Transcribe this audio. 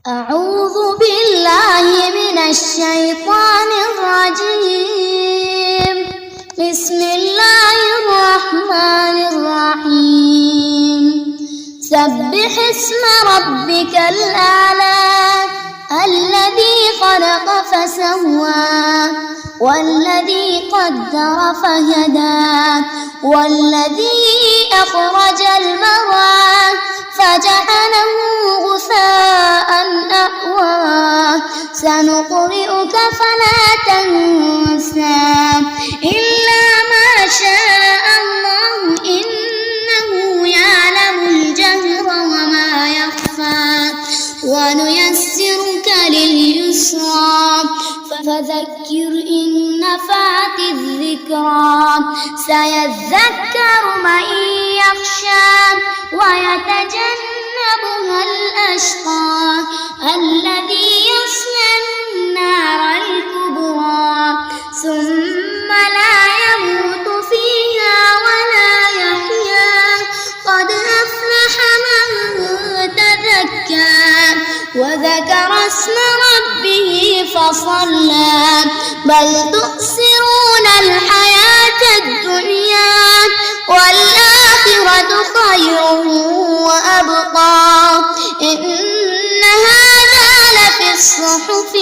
أعوذ بالله من الشيطان الرجيم. بسم الله الرحمن الرحيم. سبح اسم ربك الأعلى الذي خلق فسوى والذي قدر فهدى والذي أخرج المرعى فجعله غثاء أحوى سنقرئك فلا تنسى إلا ما شاء الله إنه يعلم الجهر وما يخفى ونيسرك لليسرى فذكر إن نفعت الذكرى سيذكر من يخشى ويتجنبها الأشقى الذي يصلى النار الكبرى ثم لا يموت فيها ولا يحيا قد أفلح من تزكى وذكر اسم ربه فصلى بل تؤثرون الحياة الدنيا والآخرة خير وأبقى إن هذا لفي الصحف